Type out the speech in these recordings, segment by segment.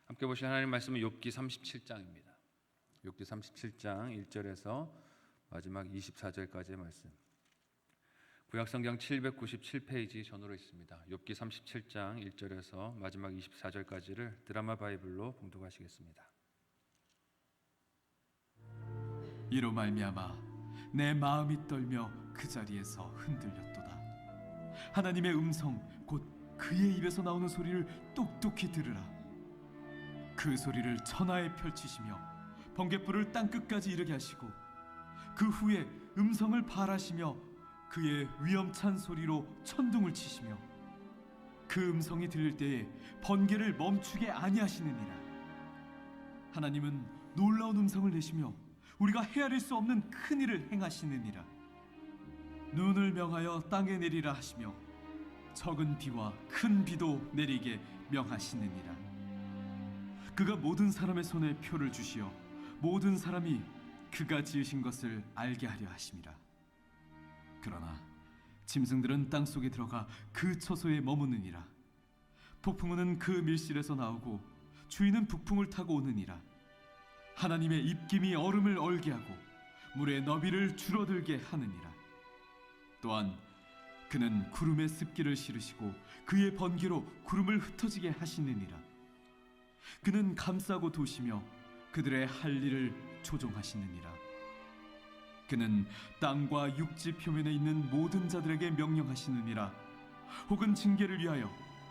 함께 보실 하나님 말씀은 욥기 37장입니다. 욥기 37장 1절에서 마지막 24절까지의 말씀. 구약성경 797페이지 전후로 있습니다. 욥기 37장 1절에서 마지막 24절까지를 드라마 바이블로 봉독하시겠습니다. 이로 말미암아 내 마음이 떨며 그 자리에서 흔들렸도다. 하나님의 음성 곧 그의 입에서 나오는 소리를 똑똑히 들으라. 그 소리를 천하에 펼치시며 번갯불을 땅끝까지 이르게 하시고 그 후에 음성을 발하시며 그의 위엄찬 소리로 천둥을 치시며 그 음성이 들릴 때에 번개를 멈추게 아니하시느니라. 하나님은 놀라운 음성을 내시며 우리가 헤아릴 수 없는 큰 일을 행하시느니라. 눈을 명하여 땅에 내리라 하시며 적은 비와 큰 비도 내리게 명하시느니라. 그가 모든 사람의 손에 표를 주시어 모든 사람이 그가 지으신 것을 알게 하려 하심이라. 그러나 짐승들은 땅속에 들어가 그 처소에 머무느니라. 폭풍우는 그 밀실에서 나오고 주인은 북풍을 타고 오느니라. 하나님의 입김이 얼음을 얼게 하고 물의 너비를 줄어들게 하느니라. 또한 그는 구름에 습기를 실으시고 그의 번개로 구름을 흩어지게 하시느니라. 그는 감싸고 도시며 그들의 할 일을 조종하시느니라. 그는 땅과 육지 표면에 있는 모든 자들에게 명령하시느니라. 혹은 징계를 위하여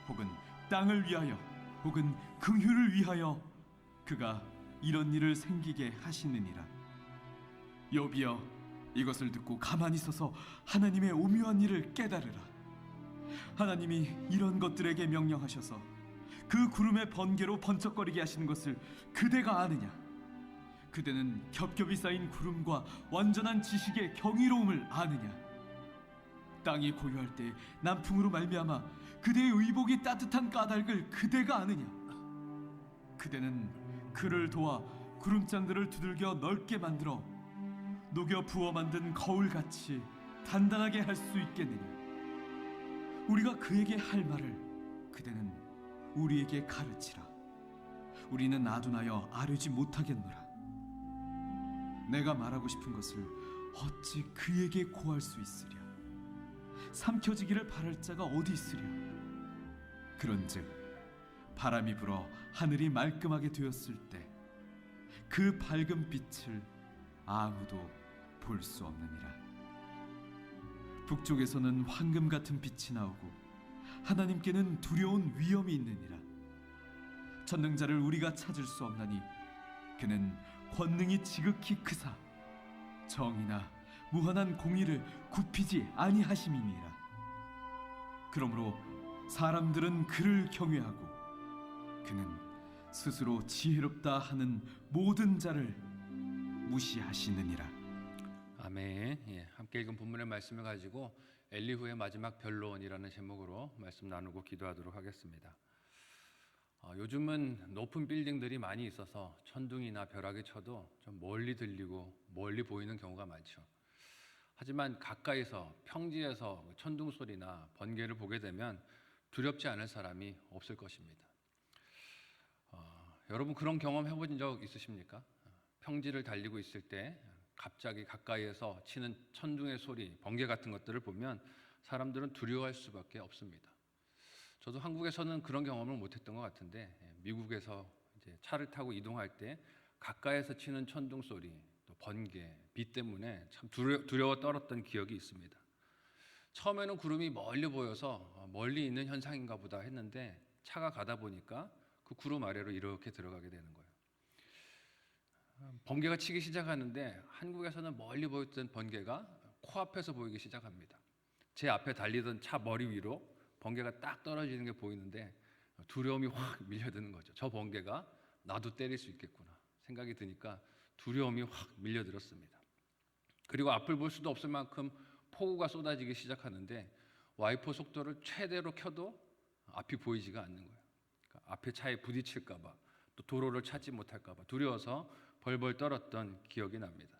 혹은 땅을 위하여 혹은 긍휼을 위하여 그가 이런 일을 생기게 하시느니라. 욥이여, 이것을 듣고 가만히 서서 하나님의 오묘한 일을 깨달으라. 하나님이 이런 것들에게 명령하셔서 그 구름의 번개로 번쩍거리게 하시는 것을 그대가 아느냐? 그대는 겹겹이 쌓인 구름과 완전한 지식의 경이로움을 아느냐? 땅이 고요할 때 남풍으로 말미암아 그대의 의복이 따뜻한 까닭을 그대가 아느냐? 그대는 그를 도와 구름장들을 두들겨 넓게 만들어 녹여 부어 만든 거울같이 단단하게 할 수 있겠느냐? 우리가 그에게 할 말을 그대는 우리에게 가르치라. 우리는 아둔하여 아뢰지 못하겠노라. 내가 말하고 싶은 것을 어찌 그에게 고할 수 있으랴? 삼켜지기를 바랄 자가 어디 있으랴? 그런즉 바람이 불어 하늘이 말끔하게 되었을 때 그 밝은 빛을 아무도 볼 수 없느니라. 북쪽에서는 황금 같은 빛이 나오고 하나님께는 두려운 위엄이 있느니라. 전능자를 우리가 찾을 수 없나니 그는 권능이 지극히 크사 정의나 무한한 공의를 굽히지 아니하심이니라. 그러므로 사람들은 그를 경외하고 그는 스스로 지혜롭다 하는 모든 자를 무시하시느니라. 아멘. 함께 읽은 본문의 말씀을 가지고 엘리후의 마지막 변론이라는 제목으로 말씀 나누고 기도하도록 하겠습니다. 요즘은 높은 빌딩들이 많이 있어서 천둥이나 벼락이 쳐도 좀 멀리 들리고 멀리 보이는 경우가 많죠. 하지만 가까이서 평지에서 천둥 소리나 번개를 보게 되면 두렵지 않을 사람이 없을 것입니다. 여러분 그런 경험 해보신 적 있으십니까? 평지를 달리고 있을 때 갑자기 가까이에서 치는 천둥의 소리, 번개 같은 것들을 보면 사람들은 두려워할 수밖에 없습니다. 저도 한국에서는 그런 경험을 못했던 것 같은데 미국에서 이제 차를 타고 이동할 때 가까이에서 치는 천둥 소리, 또 번개, 비 때문에 참 두려워 떨었던 기억이 있습니다. 처음에는 구름이 멀리 보여서 멀리 있는 현상인가 보다 했는데 차가 가다 보니까 그 구름 아래로 이렇게 들어가게 되는 거예요. 번개가 치기 시작하는데 한국에서는 멀리 보였던 번개가 코앞에서 보이기 시작합니다. 제 앞에 달리던 차 머리 위로 번개가 딱 떨어지는 게 보이는데 두려움이 확 밀려드는 거죠. 저 번개가 나도 때릴 수 있겠구나 생각이 드니까 두려움이 확 밀려들었습니다. 그리고 앞을 볼 수도 없을 만큼 폭우가 쏟아지기 시작하는데 와이퍼 속도를 최대로 켜도 앞이 보이지가 않는 거예요. 그러니까 앞에 차에 부딪힐까 봐, 또 도로를 찾지 못할까 봐 두려워서 벌벌 떨었던 기억이 납니다.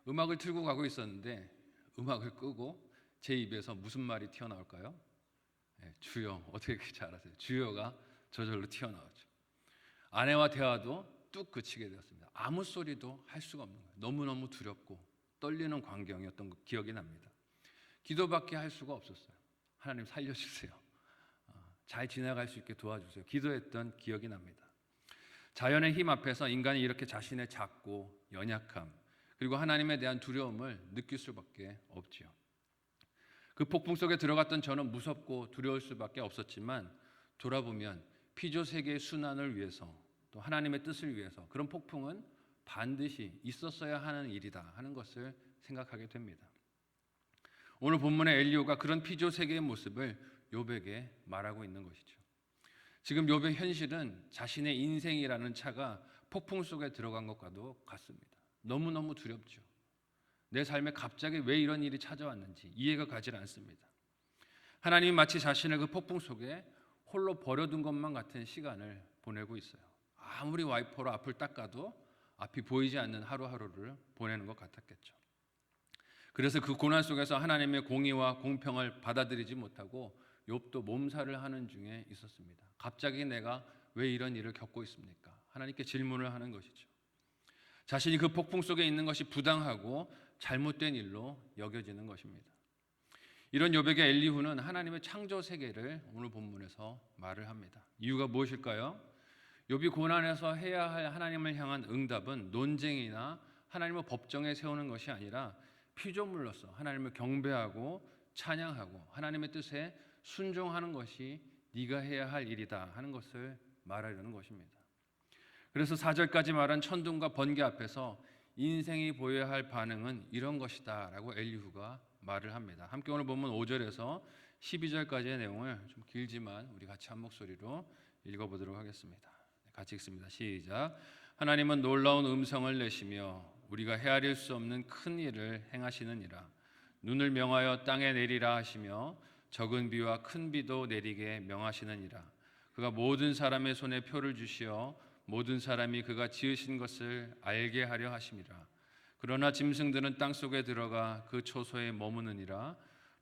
음악을 틀고 가고 있었는데 음악을 끄고 제 입에서 무슨 말이 튀어나올까요? 주여. 어떻게 그렇게 잘하세요? 주여가 저절로 튀어나오죠. 아내와 대화도 뚝 그치게 되었습니다. 아무 소리도 할 수가 없는 거예요. 너무너무 두렵고 떨리는 광경이었던 기억이 납니다. 기도밖에 할 수가 없었어요. 하나님 살려주세요. 잘 지나갈 수 있게 도와주세요. 기도했던 기억이 납니다. 자연의 힘 앞에서 인간이 이렇게 자신의 작고 연약함 그리고 하나님에 대한 두려움을 느낄 수밖에 없지요. 그 폭풍 속에 들어갔던 저는 무섭고 두려울 수밖에 없었지만 돌아보면 피조 세계의 순환을 위해서 또 하나님의 뜻을 위해서 그런 폭풍은 반드시 있었어야 하는 일이다 하는 것을 생각하게 됩니다. 오늘 본문의 엘리후가 그런 피조 세계의 모습을 욥에게 말하고 있는 것이죠. 지금 욥의 현실은 자신의 인생이라는 차가 폭풍 속에 들어간 것과도 같습니다. 너무너무 두렵죠. 내 삶에 갑자기 왜 이런 일이 찾아왔는지 이해가 가지 않습니다. 하나님이 마치 자신을 그 폭풍 속에 홀로 버려둔 것만 같은 시간을 보내고 있어요. 아무리 와이퍼로 앞을 닦아도 앞이 보이지 않는 하루하루를 보내는 것 같았겠죠. 그래서 그 고난 속에서 하나님의 공의와 공평을 받아들이지 못하고 욥도 몸살을 하는 중에 있었습니다. 갑자기 내가 왜 이런 일을 겪고 있습니까? 하나님께 질문을 하는 것이죠. 자신이 그 폭풍 속에 있는 것이 부당하고 잘못된 일로 여겨지는 것입니다. 이런 욥에게 엘리후는 하나님의 창조 세계를 오늘 본문에서 말을 합니다. 이유가 무엇일까요? 욥이 고난에서 해야 할 하나님을 향한 응답은 논쟁이나 하나님의 법정에 세우는 것이 아니라 피조물로서 하나님을 경배하고 찬양하고 하나님의 뜻에 순종하는 것이 네가 해야 할 일이다 하는 것을 말하려는 것입니다. 그래서 4절까지 말한 천둥과 번개 앞에서 인생이 보여야 할 반응은 이런 것이다 라고 엘리후가 말을 합니다. 함께 오늘 본문 5절에서 12절까지의 내용을 좀 길지만 우리 같이 한 목소리로 읽어보도록 하겠습니다. 같이 읽습니다. 시작. 하나님은 놀라운 음성을 내시며 우리가 헤아릴 수 없는 큰 일을 행하시느니라. 눈을 명하여 땅에 내리라 하시며 적은 비와 큰 비도 내리게 명하시느니라. 그가 모든 사람의 손에 표를 주시어 모든 사람이 그가 지으신 것을 알게 하려 하심이라. 그러나 짐승들은 땅속에 들어가 그 초소에 머무느니라.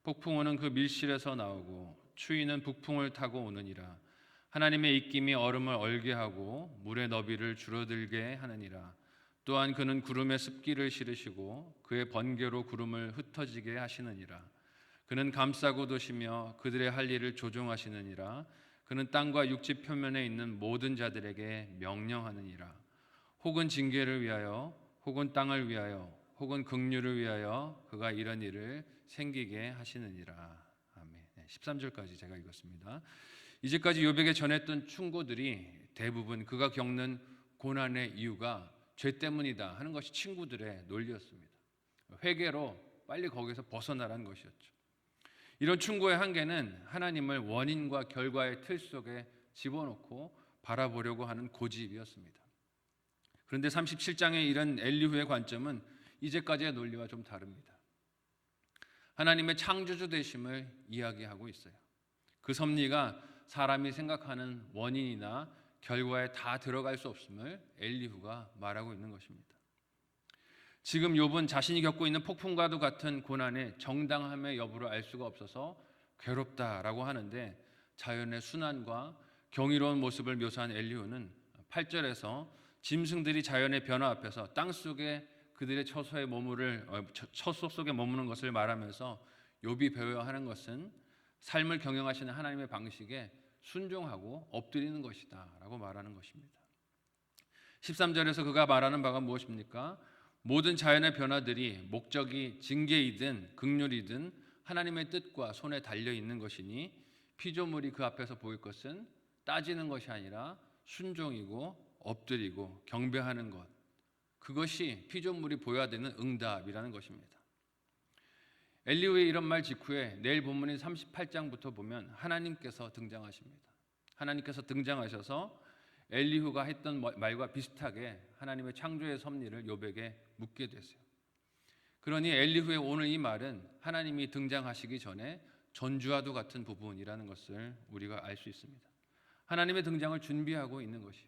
폭풍우는 그 밀실에서 나오고 추위는 북풍을 타고 오느니라. 하나님의 입김이 얼음을 얼게 하고 물의 너비를 줄어들게 하느니라. 또한 그는 구름에 습기를 실으시고 그의 번개로 구름을 흩어지게 하시느니라. 그는 감싸고 도시며 그들의 할 일을 조종하시느니라. 그는 땅과 육지 표면에 있는 모든 자들에게 명령하느니라. 혹은 징계를 위하여 혹은 땅을 위하여 혹은 긍휼을 위하여 그가 이런 일을 생기게 하시느니라. 아멘. 13절까지 제가 읽었습니다. 이제까지 욥에게 전했던 충고들이 대부분 그가 겪는 고난의 이유가 죄 때문이다 하는 것이 친구들의 논리였습니다. 회개로 빨리 거기서 벗어나라는 것이었죠. 이런 충고의 한계는 하나님을 원인과 결과의 틀 속에 집어넣고 바라보려고 하는 고집이었습니다. 그런데 37장에 이런 엘리후의 관점은 이제까지의 논리와 좀 다릅니다. 하나님의 창조주 되심을 이야기하고 있어요. 그 섭리가 사람이 생각하는 원인이나 결과에 다 들어갈 수 없음을 엘리후가 말하고 있는 것입니다. 지금 욥은 자신이 겪고 있는 폭풍과도 같은 고난의 정당함의 여부를 알 수가 없어서 괴롭다라고 하는데 자연의 순환과 경이로운 모습을 묘사한 엘리후는 8절에서 짐승들이 자연의 변화 앞에서 땅속에 그들의 처소 속에 머무는 것을 말하면서 욥이 배워야 하는 것은 삶을 경영하시는 하나님의 방식에 순종하고 엎드리는 것이다 라고 말하는 것입니다. 13절에서 그가 말하는 바가 무엇입니까? 모든 자연의 변화들이 목적이 징계이든 긍휼이든 하나님의 뜻과 손에 달려 있는 것이니 피조물이 그 앞에서 보일 것은 따지는 것이 아니라 순종이고 엎드리고 경배하는 것, 그것이 피조물이 보여야 되는 응답이라는 것입니다. 엘리후의 이런 말 직후에 내일 본문인 38장부터 보면 하나님께서 등장하십니다. 하나님께서 등장하셔서 엘리후가 했던 말과 비슷하게 하나님의 창조의 섭리를 욥에게 묻게 되세요. 그러니 엘리후의 오늘 이 말은 하나님이 등장하시기 전에 전주와도 같은 부분이라는 것을 우리가 알 수 있습니다. 하나님의 등장을 준비하고 있는 것이에요.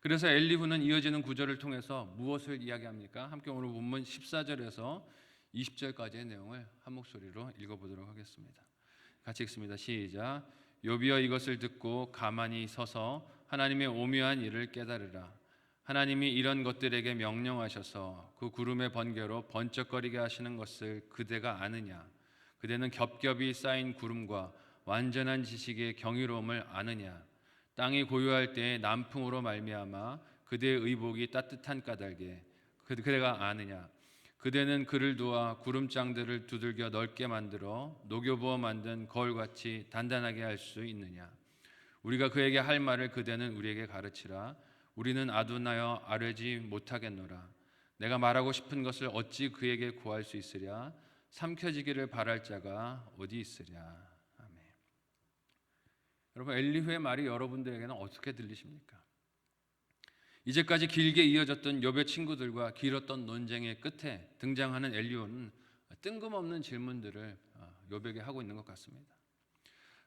그래서 엘리후는 이어지는 구절을 통해서 무엇을 이야기합니까? 함께 오늘 본문 14절에서 20절까지의 내용을 한 목소리로 읽어보도록 하겠습니다. 같이 읽습니다. 시작. 욥이여 이것을 듣고 가만히 서서 하나님의 오묘한 일을 깨달으라. 하나님이 이런 것들에게 명령하셔서 그 구름의 번개로 번쩍거리게 하시는 것을 그대가 아느냐? 그대는 겹겹이 쌓인 구름과 완전한 지식의 경이로움을 아느냐? 땅이 고요할 때에 남풍으로 말미암아 그대의 의복이 따뜻한 까닭에 그대가 아느냐? 그대는 그를 도와 구름장들을 두들겨 넓게 만들어 녹여부어 만든 거울같이 단단하게 할 수 있느냐? 우리가 그에게 할 말을 그대는 우리에게 가르치라. 우리는 아둔하여 아뢰지 못하겠노라. 내가 말하고 싶은 것을 어찌 그에게 구할 수 있으랴? 삼켜지기를 바랄 자가 어디 있으랴? 아멘. 여러분, 엘리후의 말이 여러분들에게는 어떻게 들리십니까? 이제까지 길게 이어졌던 욥의 친구들과 길었던 논쟁의 끝에 등장하는 엘리후는 뜬금없는 질문들을 욥에게 하고 있는 것 같습니다.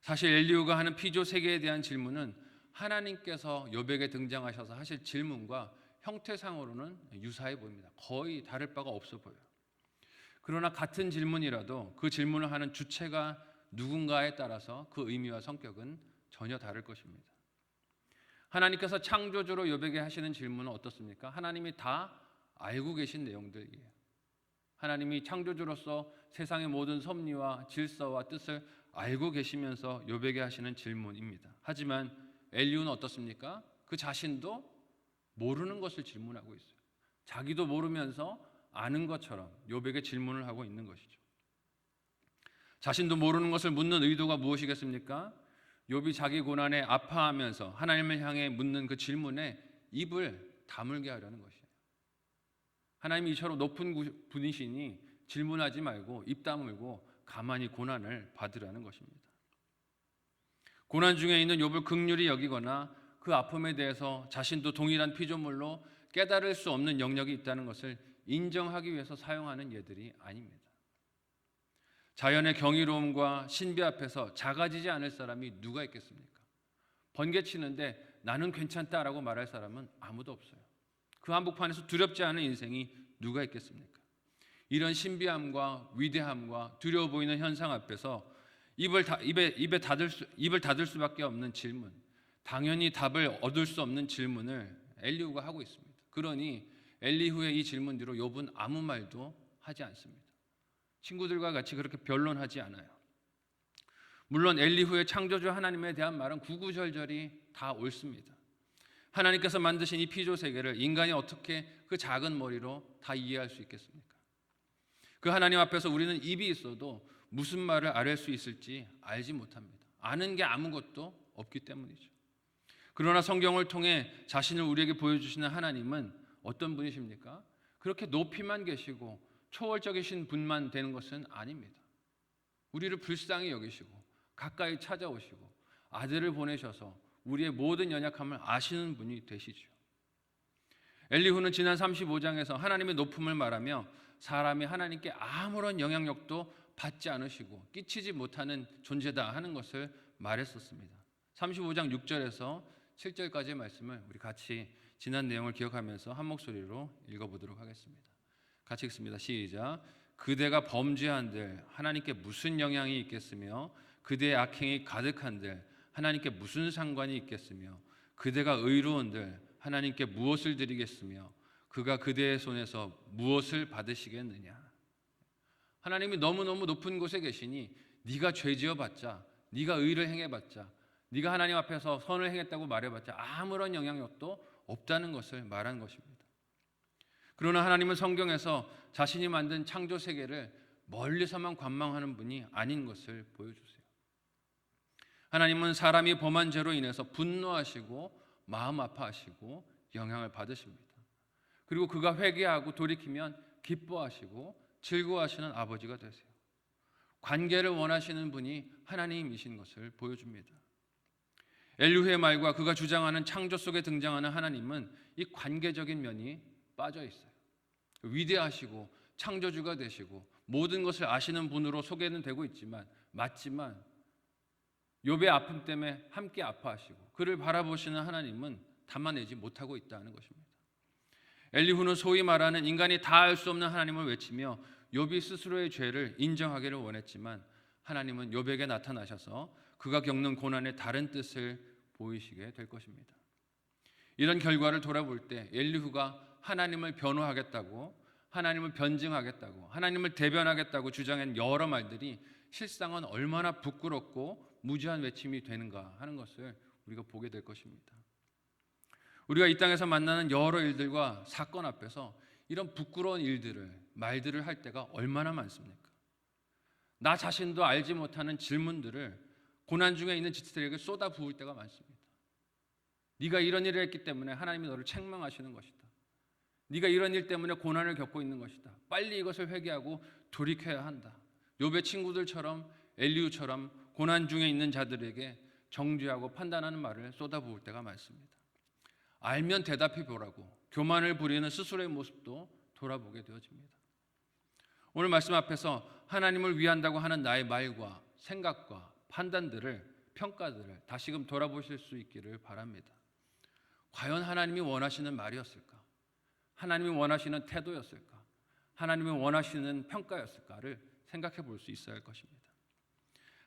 사실 엘리후가 하는 피조 세계에 대한 질문은 하나님께서 욥에게 등장하셔서 하실 질문과 형태상으로는 유사해 보입니다. 거의 다를 바가 없어 보여요. 그러나 같은 질문이라도 그 질문을 하는 주체가 누군가에 따라서 그 의미와 성격은 전혀 다를 것입니다. 하나님께서 창조주로 욥에게 하시는 질문은 어떻습니까? 하나님이 다 알고 계신 내용들이에요. 하나님이 창조주로서 세상의 모든 섭리와 질서와 뜻을 알고 계시면서 욥에게 하시는 질문입니다. 하지만 엘리후는 어떻습니까? 그 자신도 모르는 것을 질문하고 있어요. 자기도 모르면서 아는 것처럼 욥에게 질문을 하고 있는 것이죠. 자신도 모르는 것을 묻는 의도가 무엇이겠습니까? 욥이 자기 고난에 아파하면서 하나님을 향해 묻는 그 질문에 입을 다물게 하려는 것이에요. 하나님이 이처럼 높은 분이시니 질문하지 말고 입 다물고 가만히 고난을 받으라는 것입니다. 고난 중에 있는 욥을 긍휼히 여기거나 그 아픔에 대해서 자신도 동일한 피조물로 깨달을 수 없는 영역이 있다는 것을 인정하기 위해서 사용하는 예들이 아닙니다. 자연의 경이로움과 신비 앞에서 작아지지 않을 사람이 누가 있겠습니까? 번개치는데 나는 괜찮다라고 말할 사람은 아무도 없어요. 그 한복판에서 두렵지 않은 인생이 누가 있겠습니까? 이런 신비함과 위대함과 두려워 보이는 현상 앞에서 입을 닫을 수밖에 없는 질문, 당연히 답을 얻을 수 없는 질문을 엘리후가 하고 있습니다. 그러니 엘리후의 이 질문 뒤로 욥은 아무 말도 하지 않습니다. 친구들과 같이 그렇게 변론하지 않아요. 물론 엘리후의 창조주 하나님에 대한 말은 구구절절히 다 옳습니다. 하나님께서 만드신 이 피조 세계를 인간이 어떻게 그 작은 머리로 다 이해할 수 있겠습니까? 그 하나님 앞에서 우리는 입이 있어도 무슨 말을 아뢰 수 있을지 알지 못합니다. 아는 게 아무것도 없기 때문이죠. 그러나 성경을 통해 자신을 우리에게 보여주시는 하나님은 어떤 분이십니까? 그렇게 높이만 계시고 초월적이신 분만 되는 것은 아닙니다. 우리를 불쌍히 여기시고 가까이 찾아오시고 아들을 보내셔서 우리의 모든 연약함을 아시는 분이 되시죠. 엘리후는 지난 35장에서 하나님의 높음을 말하며 사람이 하나님께 아무런 영향력도 받지 않으시고 끼치지 못하는 존재다 하는 것을 말했었습니다. 35장 6절에서 7절까지의 말씀을 우리 같이 지난 내용을 기억하면서 한 목소리로 읽어보도록 하겠습니다. 같이 읽습니다. 시작. 그대가 범죄한들 하나님께 무슨 영향이 있겠으며 그대의 악행이 가득한들 하나님께 무슨 상관이 있겠으며 그대가 의로운들 하나님께 무엇을 드리겠으며 그가 그대의 손에서 무엇을 받으시겠느냐. 하나님이 너무너무 높은 곳에 계시니 네가 죄지어봤자, 네가 의를 행해봤자, 네가 하나님 앞에서 선을 행했다고 말해봤자 아무런 영향력도 없다는 것을 말한 것입니다. 그러나 하나님은 성경에서 자신이 만든 창조 세계를 멀리서만 관망하는 분이 아닌 것을 보여주세요. 하나님은 사람이 범한 죄로 인해서 분노하시고 마음 아파하시고 영향을 받으십니다. 그리고 그가 회개하고 돌이키면 기뻐하시고 즐거워하시는 아버지가 되세요. 관계를 원하시는 분이 하나님이신 것을 보여줍니다. 엘리후의 말과 그가 주장하는 창조 속에 등장하는 하나님은 이 관계적인 면이 빠져 있어요. 위대하시고 창조주가 되시고 모든 것을 아시는 분으로 소개는 되고 있지만 맞지만 욥의 아픔 때문에 함께 아파하시고 그를 바라보시는 하나님은 담아내지 못하고 있다는 것입니다. 엘리후는 소위 말하는 인간이 다 알 수 없는 하나님을 외치며 욥이 스스로의 죄를 인정하기를 원했지만 하나님은 욥에게 나타나셔서 그가 겪는 고난의 다른 뜻을 보이시게 될 것입니다. 이런 결과를 돌아볼 때 엘리후가 하나님을 변호하겠다고, 하나님을 변증하겠다고, 하나님을 대변하겠다고 주장한 여러 말들이 실상은 얼마나 부끄럽고 무지한 외침이 되는가 하는 것을 우리가 보게 될 것입니다. 우리가 이 땅에서 만나는 여러 일들과 사건 앞에서 이런 부끄러운 일들을, 말들을 할 때가 얼마나 많습니까? 나 자신도 알지 못하는 질문들을 고난 중에 있는 지체들에게 쏟아 부을 때가 많습니다. 네가 이런 일을 했기 때문에 하나님이 너를 책망하시는 것이다. 네가 이런 일 때문에 고난을 겪고 있는 것이다. 빨리 이것을 회개하고 돌이켜야 한다. 욥의 친구들처럼 엘리후처럼 고난 중에 있는 자들에게 정죄하고 판단하는 말을 쏟아부을 때가 많습니다. 알면 대답해 보라고 교만을 부리는 스스로의 모습도 돌아보게 되어집니다. 오늘 말씀 앞에서 하나님을 위한다고 하는 나의 말과 생각과 판단들을, 평가들을 다시금 돌아보실 수 있기를 바랍니다. 과연 하나님이 원하시는 말이었을까? 하나님이 원하시는 태도였을까? 하나님이 원하시는 평가였을까를 생각해 볼 수 있어야 할 것입니다.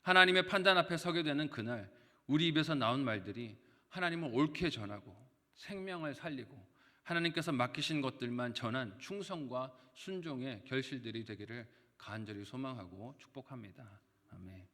하나님의 판단 앞에 서게 되는 그날 우리 입에서 나온 말들이 하나님을 옳게 전하고 생명을 살리고 하나님께서 맡기신 것들만 전한 충성과 순종의 결실들이 되기를 간절히 소망하고 축복합니다. 아멘.